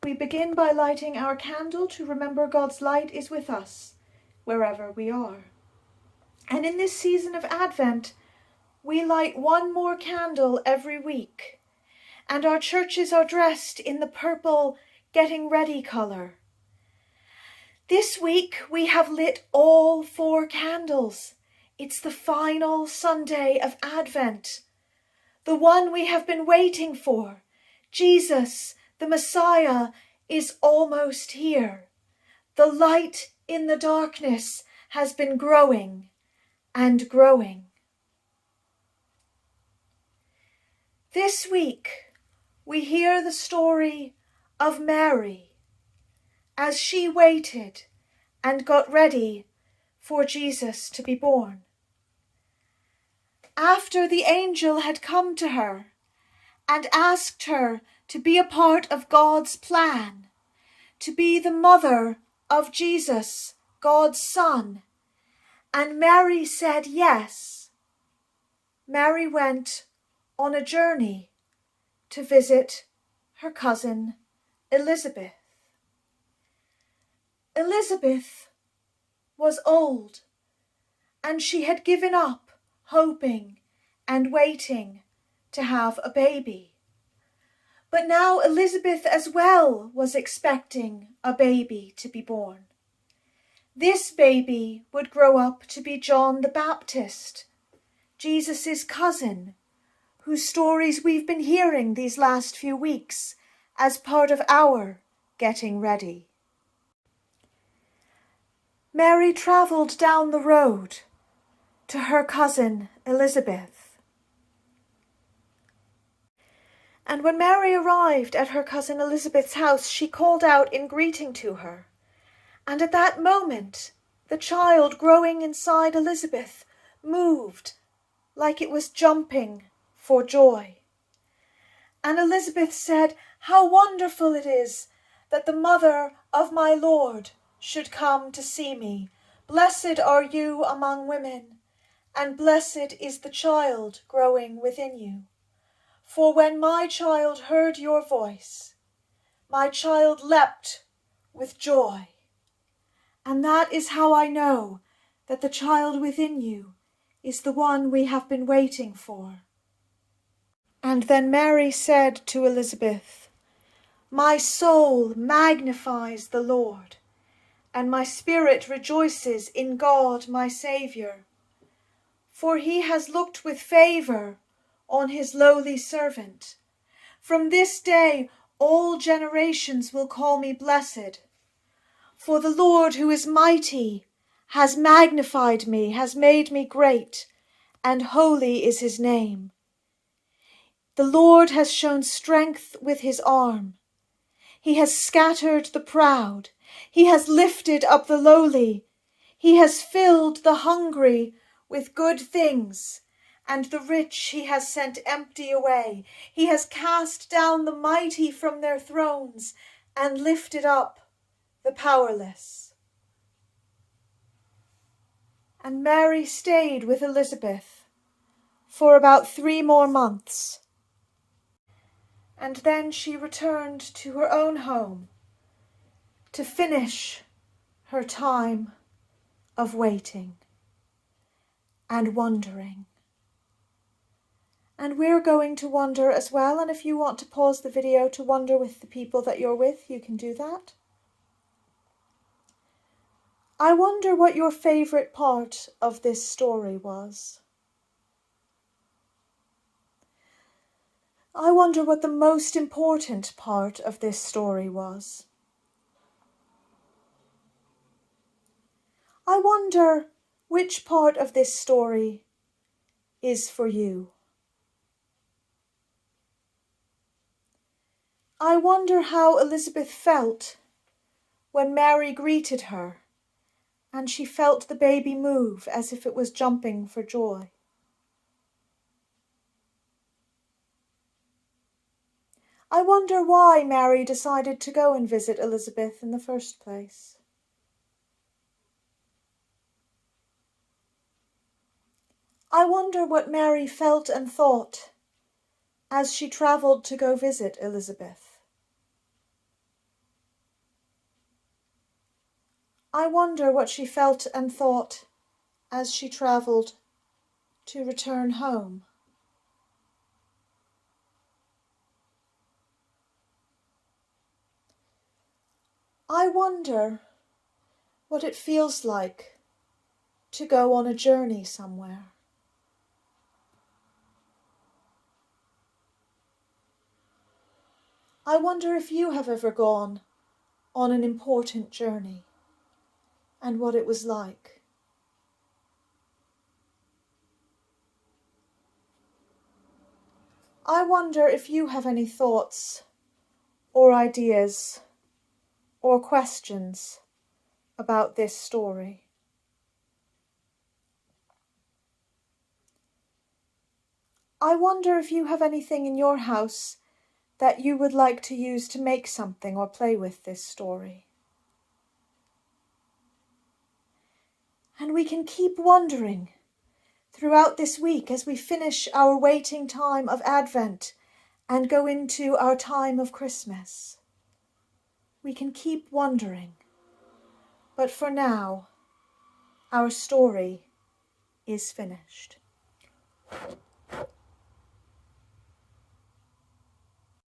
we begin by lighting our candle to remember God's light is with us, wherever we are. And in this season of Advent, we light one more candle every week, and our churches are dressed in the purple getting ready colour. This week we have lit all 4 candles. It's the final Sunday of Advent, the one we have been waiting for. Jesus, the Messiah, is almost here. The light in the darkness has been growing and growing. This week we hear the story of Mary as she waited and got ready for Jesus to be born. After the angel had come to her and asked her to be a part of God's plan, to be the mother of Jesus, God's Son, and Mary said yes, Mary went on a journey to visit her cousin Elizabeth. Elizabeth was old, and she had given up hoping and waiting to have a baby. But now Elizabeth as well was expecting a baby to be born. This baby would grow up to be John the Baptist, Jesus' cousin, whose stories we've been hearing these last few weeks as part of our getting ready. Mary travelled down the road to her cousin Elizabeth. And when Mary arrived at her cousin Elizabeth's house, she called out in greeting to her. And at that moment, the child growing inside Elizabeth moved like it was jumping for joy. And Elizabeth said, "How wonderful it is that the mother of my Lord should come to see me. Blessed are you among women, and blessed is the child growing within you. For when my child heard your voice, my child leapt with joy. And that is how I know that the child within you is the one we have been waiting for." And then Mary said to Elizabeth, "My soul magnifies the Lord, and my spirit rejoices in God my Saviour. For he has looked with favour on his lowly servant. From this day all generations will call me blessed. For the Lord who is mighty has magnified me, has made me great, and holy is his name. The Lord has shown strength with his arm. He has scattered the proud. He has lifted up the lowly. He has filled the hungry with good things, and the rich he has sent empty away. He has cast down the mighty from their thrones and lifted up the powerless." And Mary stayed with Elizabeth for about 3 more months. And then she returned to her own home to finish her time of waiting and wondering. And we're going to wonder as well, and if you want to pause the video to wonder with the people that you're with, you can do that. I wonder what your favourite part of this story was. I wonder what the most important part of this story was. I wonder which part of this story is for you. I wonder how Elizabeth felt when Mary greeted her and she felt the baby move as if it was jumping for joy. I wonder why Mary decided to go and visit Elizabeth in the first place. I wonder what Mary felt and thought as she travelled to go visit Elizabeth. I wonder what she felt and thought as she travelled to return home. I wonder what it feels like to go on a journey somewhere. I wonder if you have ever gone on an important journey and what it was like. I wonder if you have any thoughts or ideas or questions about this story. I wonder if you have anything in your house that you would like to use to make something or play with this story. And we can keep wondering throughout this week as we finish our waiting time of Advent and go into our time of Christmas. We can keep wondering. But for now, our story is finished.